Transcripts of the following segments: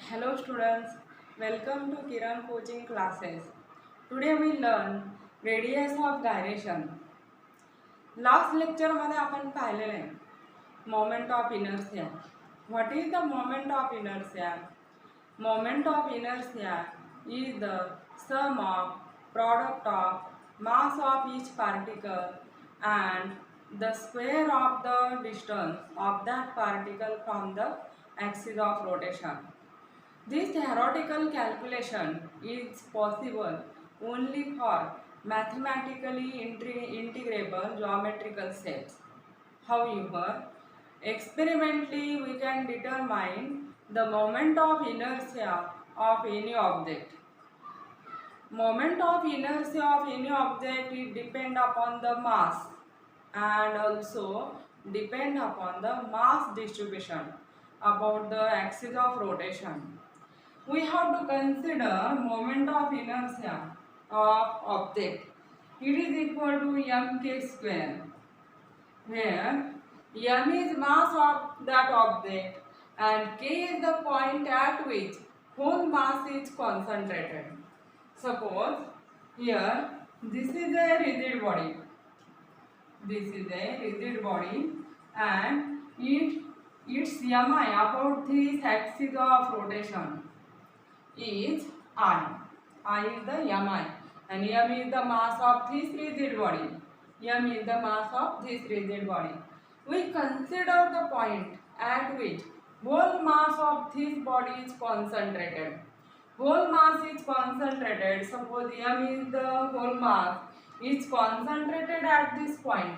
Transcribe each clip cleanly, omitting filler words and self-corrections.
Hello students, welcome to Kiran coaching classes. Today we learn radius of gyration. Last lecture मध्ये आपण पाहिलेले आहे moment of inertia. What is the moment of inertia? Moment of inertia is the sum of product of mass of each particle and the square of the distance of that particle from the axis of rotation. This theoretical calculation is possible only for mathematically integrable geometrical sets. However, experimentally we can determine the moment of inertia of any object. Moment of inertia of any object is depend upon the mass and also depend upon the mass distribution about the axis of rotation. We have to consider moment of inertia of object. It is equal to mk square, where m is mass of that object and k is the point at which whole mass is concentrated. Suppose here this is a rigid body. This is a rigid body and its mi about this axis of rotation is I. I is the mi and m is the mass of this rigid body. M is the mass of this rigid body. We consider the point at which whole mass of this body is concentrated. Whole mass is concentrated. Suppose m is the whole mass is concentrated at this point,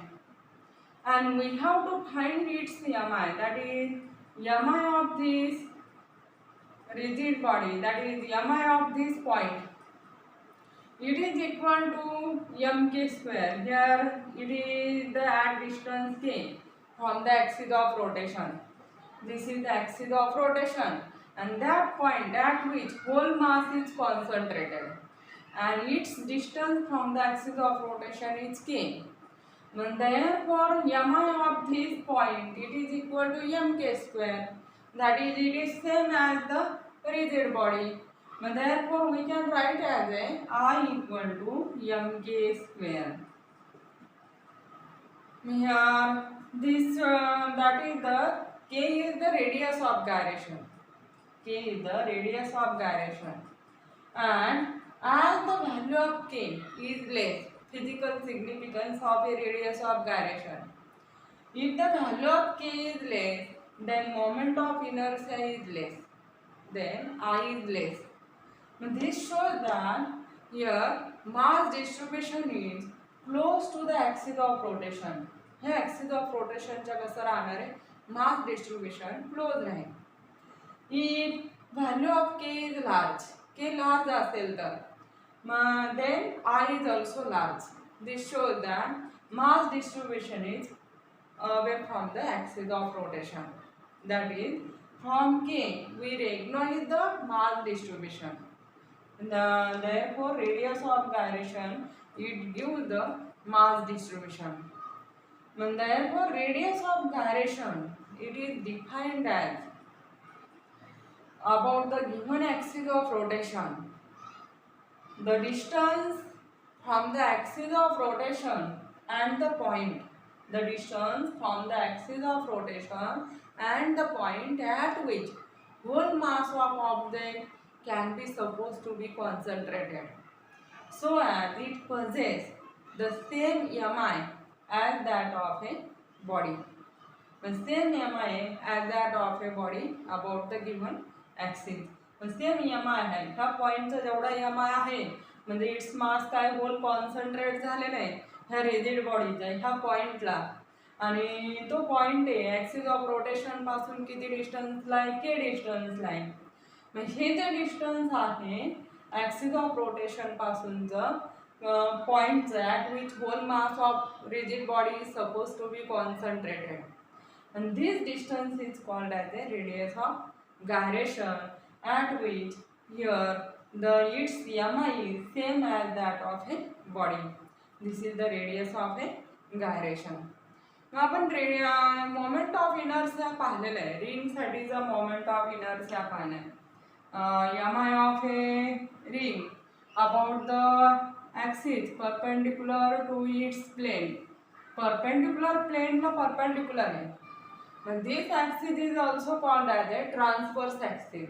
and we have to find its mi, that is mi of this rigid body, that is mi of this point. It is equal to mk square. Here it is the at distance k from the axis of rotation. This is the axis of rotation and that point at which whole mass is concentrated and its distance from the axis of rotation is k. And therefore mi of this point it is equal to mk square, that is it is same as the rigid body. And therefore we can write as a I equal to mk square. Here this that is the k is the radius of gyration. K is the radius of gyration, and as the value of k is less, physical significance of a radius of gyration. If the value of k is less, then moment of inertia is less, then I is less. This shows that here mass distribution is close to the axis of rotation. हे axis of rotation च्या कसं राहणार आहे, mass distribution close राहील. If value of k is large, k large असेल तर then I is also large. This shows that mass distribution is away from the axis of rotation. That is, from k we recognize the mass distribution. Therefore radius of gyration it gives the mass distribution. And therefore radius of gyration it is defined as about the given axis of rotation, the distance from the axis of rotation and the point, the distance from the axis of rotation and the point at which whole mass of object can be supposed to be concentrated, so as it possesses the same mi as that of a body. The same mi as that of a body about the given axis. Same mi आहे. ह्या पॉइंटचा जेवढा mi आहे म्हणजे its mass काय hole concentrate झालेला आहे ह्या rigid बॉडीच्या ह्या पॉइंटला, आणि तो पॉइंट आहे ॲक्सिस ऑफ रोटेशन पासून किती डिस्टन्सला आहे, के डिस्टन्सला आहे. हे जे डिस्टन्स आहे ॲक्सिस ऑफ रोटेशन पासूनचं पॉइंटचं at which whole mass of rigid body is suppose to be concentrated, and this distance is called as a radius of gyration, at which here the its mi is same as that of a body. This is the radius of a gyration. आपण moment of inertia पाहिलेलं आहे, रिंगसाठीचा moment of inertia पाहिला आहे. mi of a ring about the axis perpendicular to its plane. Perpendicular plane ला perpendicular आहे. But this axis is also called as a transverse axis.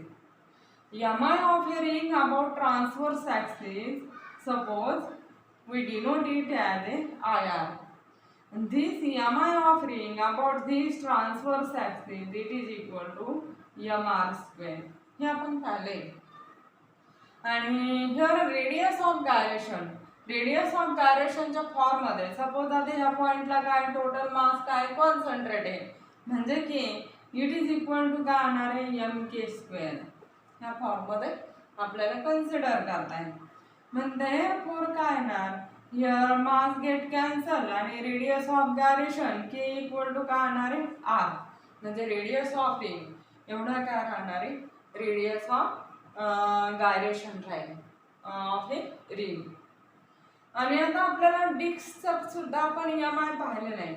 Mi of a ring about transverse axis, suppose we denote it as a IR. And this mi of ring about this transverse axis, it is equal to mr square. हे आपण पाहिले. आणि here radius of gyration. Radius of गायरेशनच्या form मध्ये suppose आता ह्या पॉइंटला काय टोटल मास काय कॉन्सन्ट्रेट आहे म्हणजे की इट इज इक्वल टू काय होणार आहे एम के स्क्वेअर. ह्या फॉर्म मध्ये आपल्याला कन्सिडर करता येईल. म्हणजे फोर काय येणार हियर मास गेट कॅन्सल आणि radius of gyration K equal to काय होणार आहे आर. म्हणजे रेडियस ऑफ रिंग एवढा काय राहणार आहे रेडियस ऑफ गायरेशन राहील ऑफ ए रिंग. आणि आता आपल्याला डिस्कचा सुद्धा आपण एमआय पाहिलेला आहे.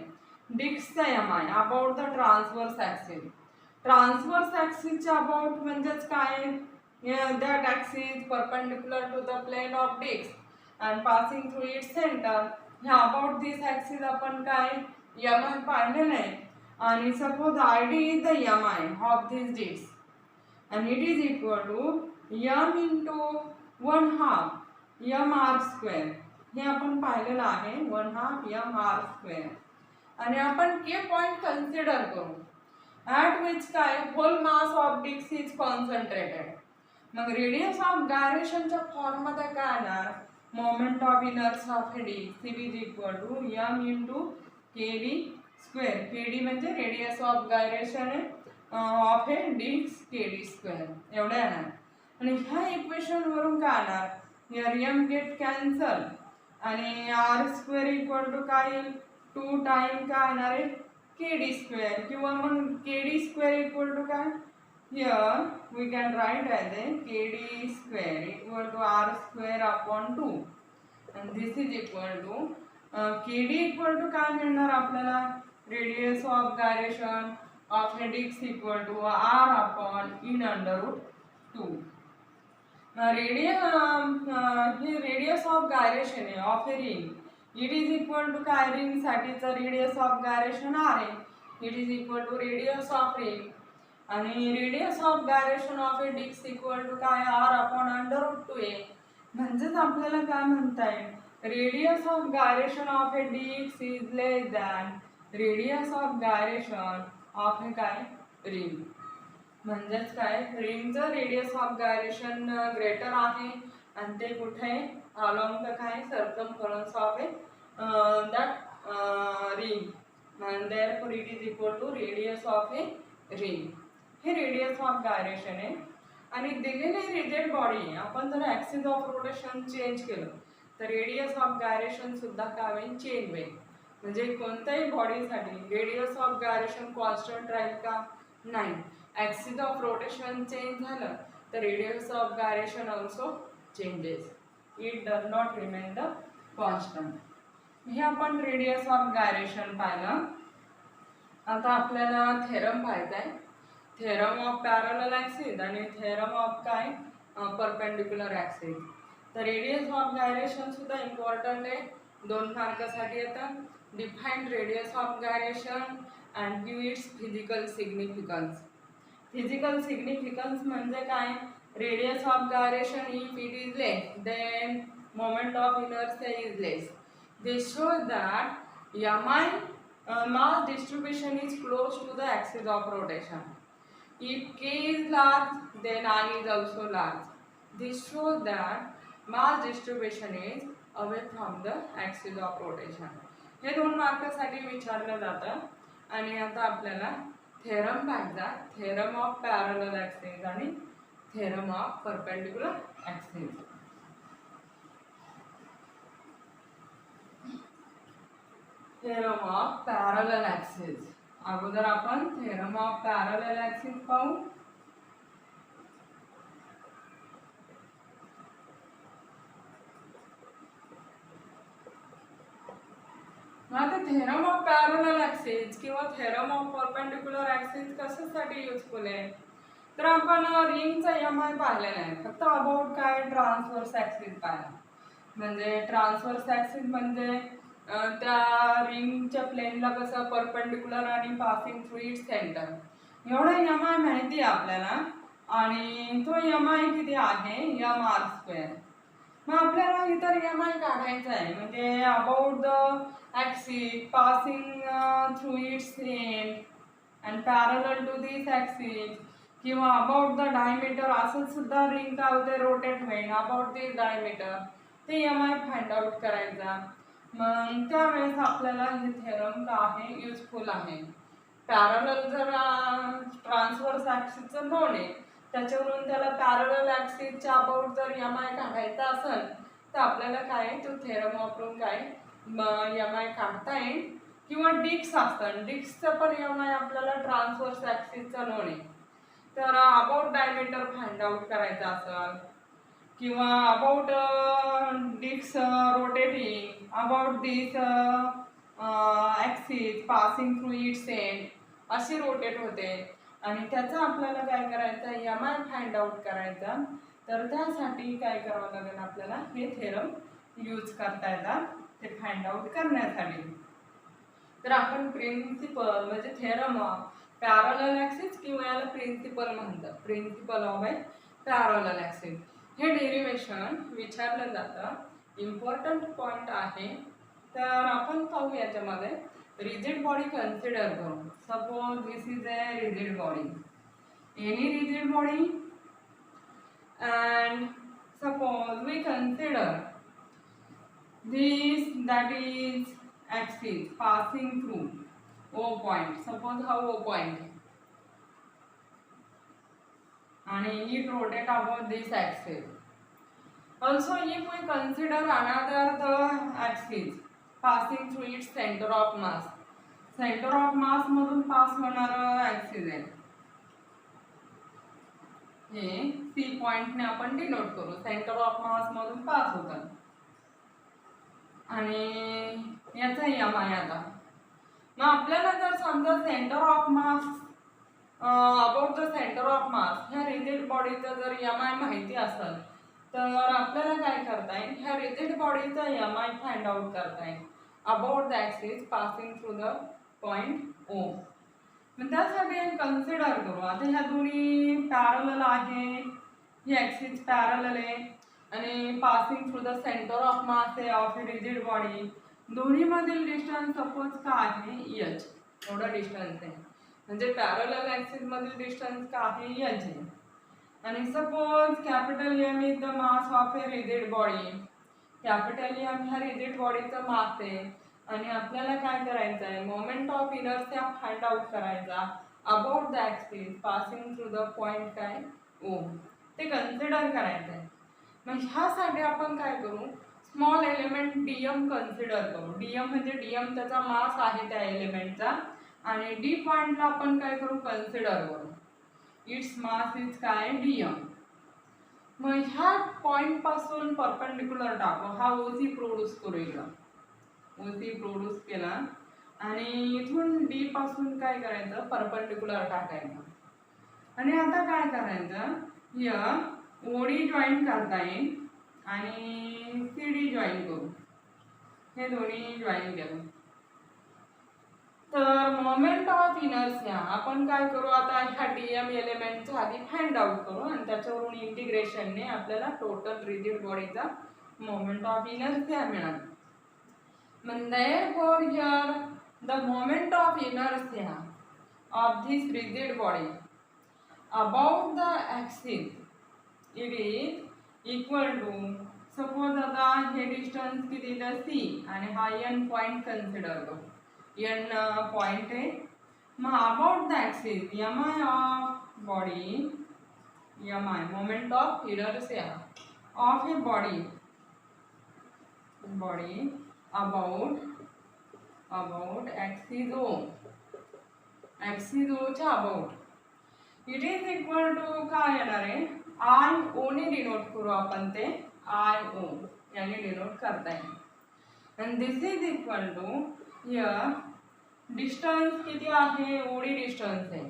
डिस्कचा MI about the transverse axis. Transverse ॲक्सिसच्या अबाउट म्हणजेच काय that axis perpendicular to the plane of disc and passing through its centre. ह्या अबाउट दिस ॲक्सिस आपण काय एमआय पाहिलेलं आहे. आणि suppose I D is the MI of this disc and it is equal to m into 1/2 mr square. हे आपण पाहिलेलं आहे 1/2 mr square. आणि आपण के पॉइंट कन्सिडर करू ॲट विच काय whole mass of disc is concentrated. मग radius of गायरेशनच्या फॉर्म मध्ये काय येणार moment of inertia of a disc it is equal to m into kd square. kd म्हणजे रेडियस ऑफ गायरेशन आहे of a disc KD square एवढं येणार. आणि ह्या इक्वेशन वरून काय येणार हियर एम गेट कॅन्सल आणि आर स्क्वेअर इक्वल टू काय येईल 2 टाइम काय येणार आहे केडी स्क्वेअर किंवा मग केडी स्क्वेअर इक्वल टू काय here we can write as a KD square equal to R square upon 2 and this is equal to kd equal to काय मिळणार आपल्याला radius of gyration of a disc equal to r upon in under root 2. Radius of gyration of a ring it is equal to काय ring साठीचा radius of gyration r आहे. It is equal to radius of ring आणि radius of gyration of a disc equal to काय r upon under root 2 आहे. म्हणजेच आपल्याला काय म्हणता येईल radius of gyration of a disc is less than radius of gyration of हे काय रिंग. म्हणजेच काय रिंगचं रेडियस ऑफ गायरेशन ग्रेटर आहे आणि ते कुठे अलॉंग द काय circumference of a that ring and therefore it is equal to radius of a ring. हे रेडियस ऑफ गायरेशन आहे. आणि दिलेले रिजिड बॉडी आपण जर ॲक्सिस ऑफ रोटेशन चेंज केलं तर रेडियस ऑफ गायरेशन सुद्धा काय होईल चेंज होईल. म्हणजे कोणत्याही बॉडीसाठी रेडियस ऑफ गायरेशन कॉन्स्टंट राहील का नाही. ॲक्सिस ऑफ रोटेशन चेंज झालं तर radius of gyration also changes. It does not remain the constant. हे आपण रेडियस ऑफ गायरेशन पाहिलं. आता आपल्याला थेरम पाहायचा आहे. थेरम ऑफ पॅरलल ॲक्सिस आणि थेरम ऑफ काय परपेंडिक्युलर ॲक्सिस. तर रेडियस ऑफ गायरेशन सुद्धा इम्पॉर्टंट आहे 2 मार्कासाठी येतं. Defined radius of gyration and give it's physical significance. Physical significance म्हणजे काय radius of gyration if it is less than moment of inertia is less. This shows that MI mass distribution is close to the axis of rotation. If k is large then I is also large. This shows that mass distribution is away from the axis of rotation. हे 2 मार्कासाठी विचारलं जातं. आणि आता आपल्याला theorem पाहायचा theorem of parallel axis आणि theorem of perpendicular axis. Theorem of parallel axis. अगोदर आपण थेरम ऑफ पॅरलल ॲक्सिस पाहू. आता थेरम ऑफ पॅरलल ॲक्सिस किंवा थेरम ऑफ परपेंडिक्युलर ॲक्सिस कशासाठी युजफुल आहे तर आपण रिंगचा एम-आय पाहिलेला आहे, फक्त अबाउट काय ट्रान्सव्हर्स ॲक्सिस पाहिला. म्हणजे ट्रान्सव्हर्स ॲक्सिस म्हणजे त्या रिंगच्या प्लेनला कसं परपेंडिक्युलर आणि पासिंग थ्रू इट्स सेंटर, एवढा एम-आय माहिती आहे आपल्याला. आणि तो एम-आय किती आहे, m r². मग आपल्याला इतर एम-आय काढायचा आहे, म्हणजे about the axis passing through its end and parallel to this axis, किंवा अबाउट द डायमीटर, असं सुद्धा रिंग काय होते रोटेट होईल अबाउट दिस डायमीटर, ते एम-आय फाइंड आउट करायचा. मग त्यावेळेस आपल्याला हे थेरम का आहे युजफुल आहे. पॅरलल जर ट्रान्सव्हर्स ॲक्सिसचं नोड आहे, त्याच्यावरून त्याला पॅरलल ॲक्सिसच्या अबाउट जर एम-आय काढायचा असेल तर आपल्याला काय तो थेरम वापरून काय एम-आय काढता येईल. किंवा डिक्स असतात, डिक्सचं पण एम-आय आपल्याला ट्रान्सव्हर्स ॲक्सिसचं नोड आहे, तर अबाउट डायमीटर फाइंड आउट करायचा असेल, किंवा अबाउट डिक्स rotating about this axis passing through its end, अशी रोटेट होते. आणि त्याचा आपल्याला काय करायचं एम-आय फाइंड आउट करायचा. तर त्यासाठी काय करावं लागेल आपल्याला हे थेरम यूज करता येतात ते फाइंड आउट करण्यासाठी. तर आपण प्रिन्सिपल म्हणजे थेरम पॅरलल ॲक्सिस किंवा याला प्रिन्सिपल म्हणतात, principle of a parallel axis, हे डेरिवेशन विचारलं जातं. इम्पॉर्टंट पॉईंट आहे. तर आपण पाहू याच्यामध्ये रिजिड बॉडी कन्सिडर करू. Suppose this is a rigid body, any rigid body, and suppose we consider this, that is axis passing through O point. Suppose हा O point and it rotate about this axis. Also if we consider another the axis passing through its center of mass, center of mass मधून pass होणारा axis आहे, हे C पॉइंटने आपण denote करू, centre of मास मधून pass होतात. आणि याचा एम-आय आता मग आपल्याला जर समजा centre of mass about the centre of मास ह्या रिजिड बॉडीचा जर एम-आय माहिती असेल तर आपल्याला काय करता येईल, ह्या रिजिड बॉडीचा एम-आय फाइंड आउट करता येईल about the axis passing through the point O. मग त्यासाठी कन्सिडर करू. आता ह्या दोन्ही पॅरलल आहे, ही ॲक्सिस पॅरलल आहे आणि passing through the centre of mass आहे ऑफ ए रिजिड बॉडी. दोन्हीमधील डिस्टन्स सपोज काय आहे एच, एवढा डिस्टन्स आहे, म्हणजे पॅरलल ॲक्सिस मधील डिस्टन्स काय आहे एच आहे. आणि suppose capital M is the mass of a rigid body, capital M ह्या रिजिड बॉडीचा मास आहे आणि आपल्याला काय करायचं आहे moment of inertia find out करायचा about the axis passing through the point काय ओ, ते कन्सिडर करायचं आहे. मग ह्यासाठी आपण काय करू, स्मॉल एलिमेंट डीएम कन्सिडर करू. डीएम म्हणजे डीएम त्याचा मास आहे त्या एलिमेंटचा आणि डी पॉइंटला आपण काय करू कन्सिडर करू, इट्स मास इज काय डीएम. मग ह्या पॉइंट पासून परपेंडिक्युलर टाकू, हा ओसी प्रोड्यूस करू, इकडं ओसी प्रोड्यूस केला आणि इथून डी पासून काय करायचं परपेंडिक्युलर टाकायचं. आणि आता काय करायचं, या ओडी जॉईन करता येईल आणि सी डी जॉईन करू, हे दोन्ही जॉईन केलं. तर मोमेंट ऑफ इनर्शिया आपण काय करू आता ह्या डीएम एलिमेंटचा आधी फाइंड आउट करू आणि त्याच्यावरून इंटिग्रेशनने आपल्याला टोटल रिजिड बॉडीचा मोमेंट ऑफ इनर्शिया मिळाला. Therefore here the moment of inertia of this rigid body about the axis it is equal to, suppose आता हे डिस्टन्स किती आहे c आणि हा n पॉइंट कन्सिडर करू, n पॉइंट आहे. मग about the axis mi of body, mi moment of inertia of a body about axis O, axis O च्या about it is equal to काय येणार आहे आय ओ ने डिनोट करू आपण, ते आय ओ याने डिनोट करता येईल. and this is equal to here distance किती आहे ओडी डिस्टन्स आहे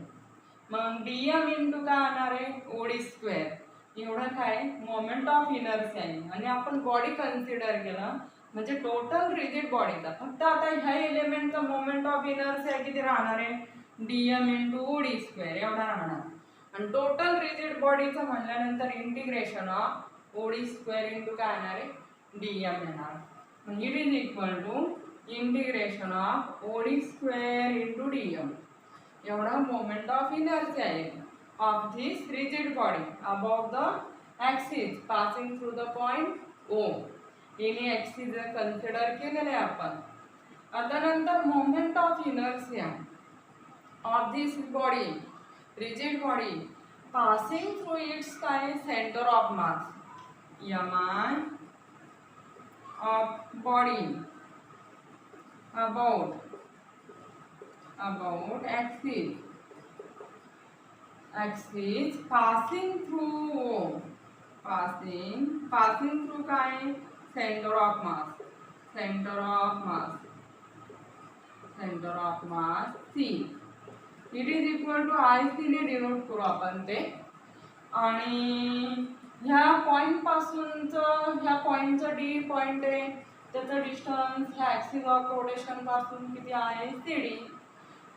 मग डीएम इंटू काय येणार आहे ओडी स्क्वेअर. एवढं काय मोमेंट ऑफ इनर्शिया आहे. आणि आपण बॉडी कन्सिडर केलं म्हणजे टोटल रिजिड बॉडीचा फक्त आता ह्या एलिमेंटचा मोमेंट ऑफ इनर्शिया किती राहणार आहे डीएम इंटू ओडी स्क्वेअर एवढा राहणार. आणि टोटल रिजिड बॉडीचं म्हणल्यानंतर integration of OD square into काय येणार आहे डीएम येणार. It is equal to integration of OD square into DM. एवढा मोमेंट ऑफ इनर्शिया आहे of this rigid body about the axis passing through the point O. Any axis consider केलेले आहे आपण. आता नंतर moment of inertia of this body rigid body passing through its काय centre of mass M I of body about axis passing through काय center of mass C. It is equal to IC ने denote करू आपण ते. आणि ह्या point पासूनचं ह्या पॉइंटचं D point आहे त्याचं डिस्टन्स ह्या ॲक्सिस ऑफ रोटेशन पासून किती आहे CD.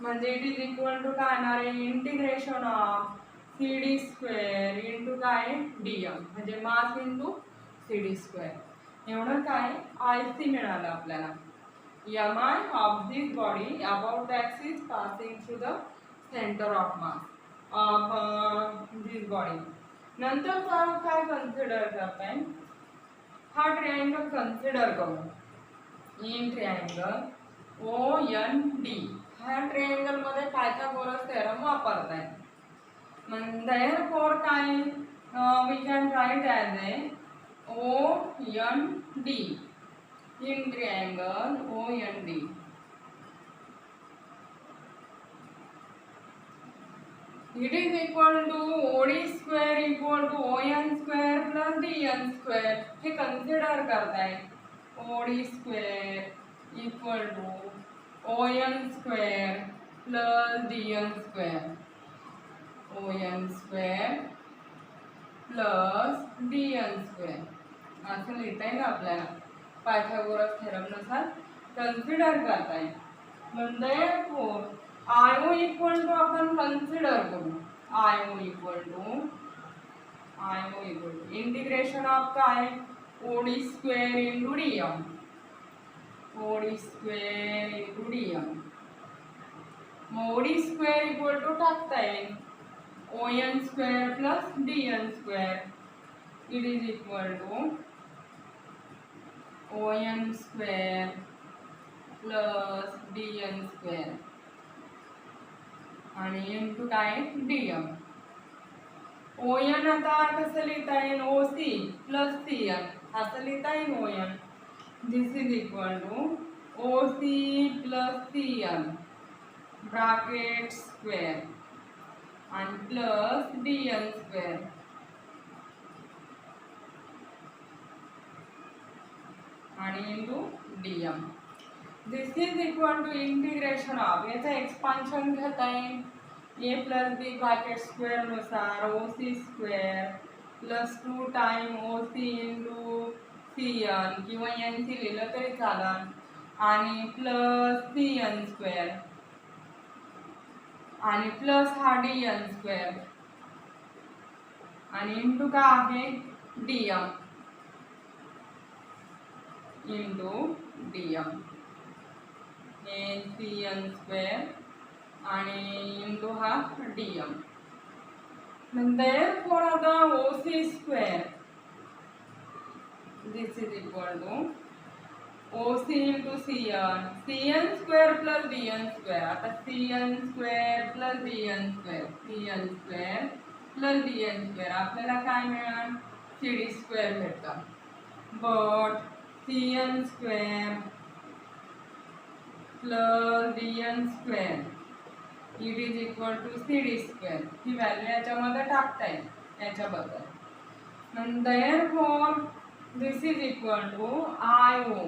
म्हणजे इट इज इक्वल टू काय येणार आहे integration of CD square into काय डीएम म्हणजे मास इंटू CD स्क्वेअर. एवढं काय IC मिळालं आपल्याला. M I of this body about the axis passing through the centre of mass of this body. नंतर काय कन्सिडर करताय हा ट्रायंगल कन्सिडर करू. In triangle O N D ह्या ट्रायंगल मध्ये पायथागोरस थेरम वापरताय. मग देअरफॉर काय we can write as a O N D in triangle O N D. It is equal to OD square equal to ON square plus DN square. हे consider करताय OD square equal to ON square plus DN square. ON square plus DN square असं लिहिता येईल आपल्याला Pythagoras थेरमनुसार consider करताय. म्हणजे IO equal to आपण consider करू. IO equal to integration of काय OD square into DM. OD square into DM. OD square equal to टाकता येईल ON square plus DN square. It is equal to ON square plus DN square आणि into काय DM. ON आता कसं लिहिता येईल OC plus CN असं लिहिता येईल ON. This is equal to OC plus CN bracket square आणि प्लस DN स्क्वेअर आणि into DM. This is equal to integration of याचं एक्सपान्शन घेता येईल A plus B bracket square नुसार OC square plus 2 time OC into CN किंवा NC लिहिलं तरी चालेल आणि प्लस CN स्क्वेअर आणि प्लस हा DN स्क्वेअर आणि इंटू काय आहे DM into DM. CN square आणि इंटू हा डीएम. Therefore आता OC square this is equal to OC into CN square plus DN square. आता CN square plus DN square आपल्याला काय मिळणार CD स्क्वेअर भेटतं. But CN square plus DN square it is equal to CD square. ही value याच्यामध्ये टाकता येईल याच्याबद्दल. Therefore this is equal to IO.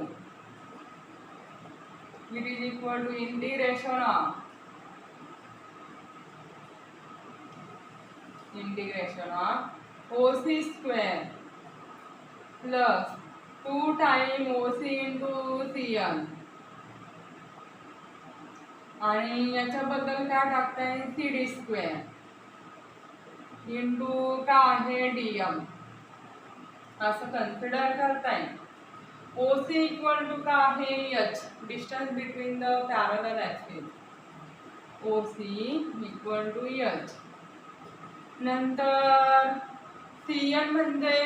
It is equal to integration of integration of OC square plus 2 time OC into CN आणि याच्याबद्दल काय टाकताय CD square into काय आहे DM असं कन्सिडर करताय. OC इक्वल टू का आहे H distance between the parallel axis. OC equal to H. नंतर CN म्हणजे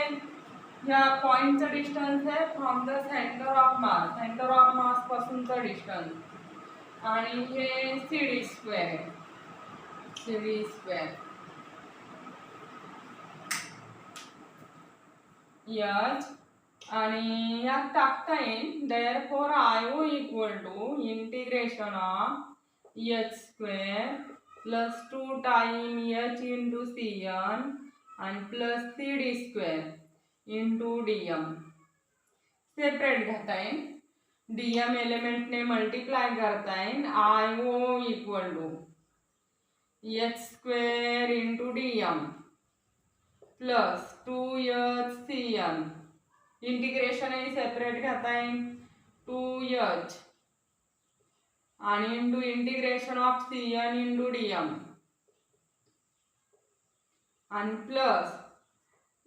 या पॉइंटचं डिस्टन्स आहे from the centre of mass पासूनचं डिस्टन्स आणि हे CD स्क्वेअर H आणि यात टाकता येईल therefore IO equal to integration of H square plus 2 time H into CN आणि plus CD square into DM. Separate घेता येईल. DM एलिमेंटने मल्टिप्लाय करता येईल. IO equal to H square into DM plus 2HCN integration ही separate घेता येईल 2H आणि into integration of CN into DM आणि plus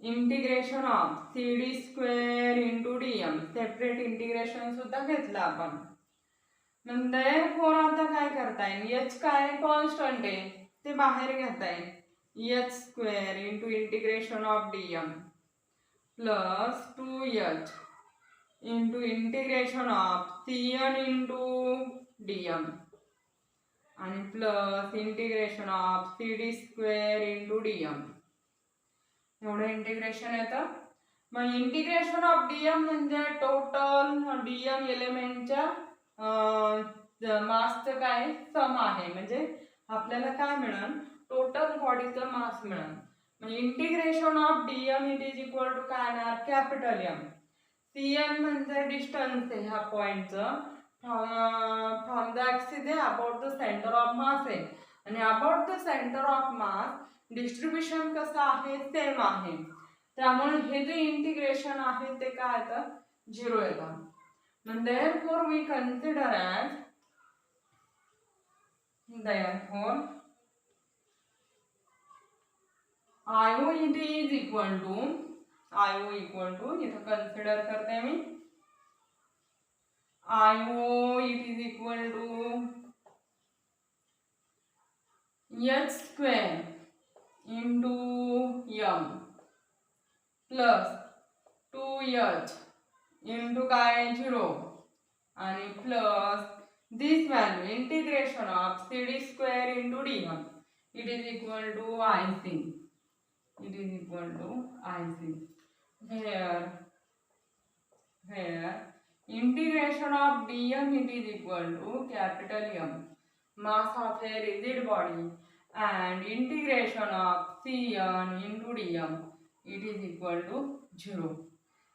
integration of CD square into DM separate integration सुद्धा घेतलं आपण. नंतर फोर आता काय करता येईल H काय कॉन्स्टंट आहे ते बाहेर घेता येईल H square into integration of DM plus 2H into integration of CN into DM आणि plus integration of CD square into DM. एवढं इंटिग्रेशन येतं. मग इंटिग्रेशन ऑफ DM म्हणजे टोटल DM एलिमेंटच्या मासचं काय सम आहे म्हणजे आपल्याला काय मिळेल टोटल बॉडीचं मास मिळेल. म्हणजे integration of DM it is equal to काय येणार कॅपिटल M. CN म्हणजे डिस्टन्स आहे ह्या पॉइंटचं फ्रॉम द ॲक्सिस आहे about the centre of mass आहे आणि about the centre of mass distribution कसं आहे सेम आहे त्यामुळे हे जे इंटिग्रेशन आहे ते काय येतं 0 येतं. therefore we consider as therefore IO it is equal to इथं कन्सिडर करते मी IO it is equal to H square into M plus 2H into काय 0 आणि plus this value integration of CD square into DM it is equal to IC. Here integration of DM it is equal to capital M mass of a rigid body and integration of CN into DM it is equal to 0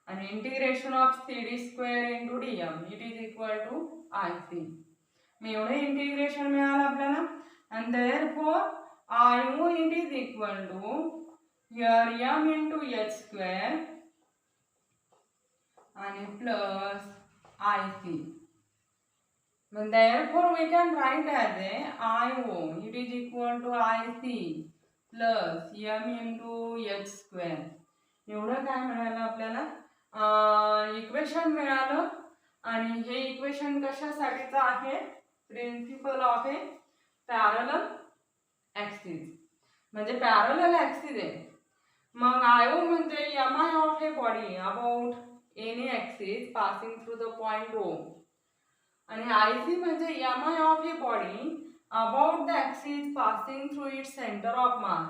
and integration of CD square into DM it is equal to IC. मी एवढे integration मिळालं आपल्याला and therefore IO it is equal to here M into H square आणि plus IC. Therefore we can write as a IO it is equal to IC plus M into H square. एवढं काय मिळालं आपल्याला equation मिळालं आणि हे equation कशासाठीचं आहे principle of a parallel axis म्हणजे पॅरलल ॲक्सिस आहे. मग IO म्हणजे MI of a body about any axis passing through the point O आणि IC म्हणजे MI of a body about the axis passing through it centre of mass.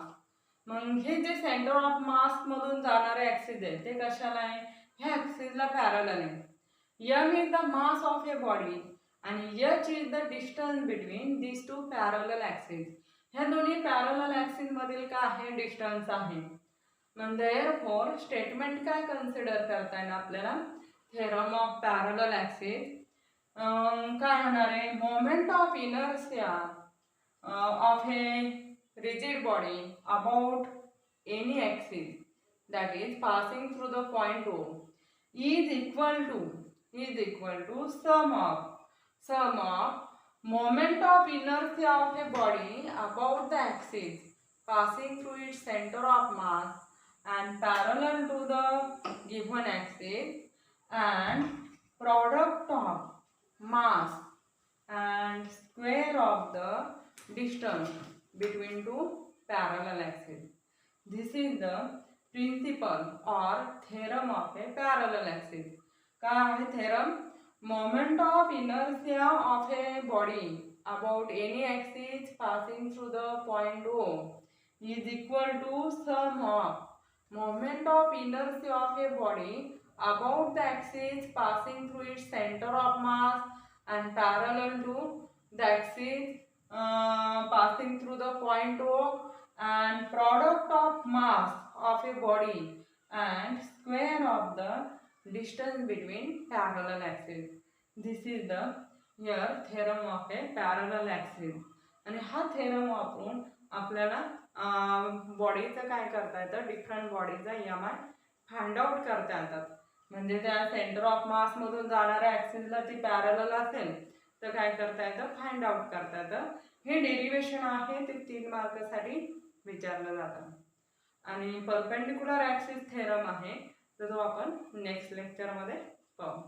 मग हे जे centre of मास मधून जाणारे ॲक्सिस आहे ते कशाला आहे ह्या ॲक्सिसला पॅरलल आहे. M is the mass of a body आणि H is the distance between these two parallel axes. ह्या दोन्ही पॅरलल ॲक्सिस मधील काय आहे डिस्टन्स आहे. therefore स्टेटमेंट काय कन्सिडर करता येईल आपल्याला थेरम ऑफ पॅरलल ॲक्सिस काय होणार आहे moment of inertia of a rigid body about any axis that is passing through the point O is equal to sum of moment of inertia of a body about the axis passing through its center of mass and parallel to the given axis, and product of mass and square of the distance between two parallel axes. This is the principle or theorem of a parallel axis. काय आहे theorem? Moment of inertia of a body about any axis passing through the point O is equal to sum of moment of inertia of a body about the axis passing through its center of mass and parallel to the axis passing through the point O, and product of mass of a body and square of the distance between parallel axes. This is the here theorem of a parallel axis. आणि हा theorem वापरून आपल्याला बॉडीचं काय करता येतं, different बॉडीचा EMI find out करता येतात. म्हणजे त्या सेंटर ऑफ मास मधून जाणाऱ्या ॲक्सिसला ती पॅरलल असेल तर काय करता येतं, फाइंड आउट करता येतं. हे डेरिवेशन आहे ते 3 मार्कसाठी विचारलं जातं. आणि परपेंडिक्युलर ॲक्सिस थेरम आहे तर तो आपण नेक्स्ट लेक्चरमध्ये पाहू.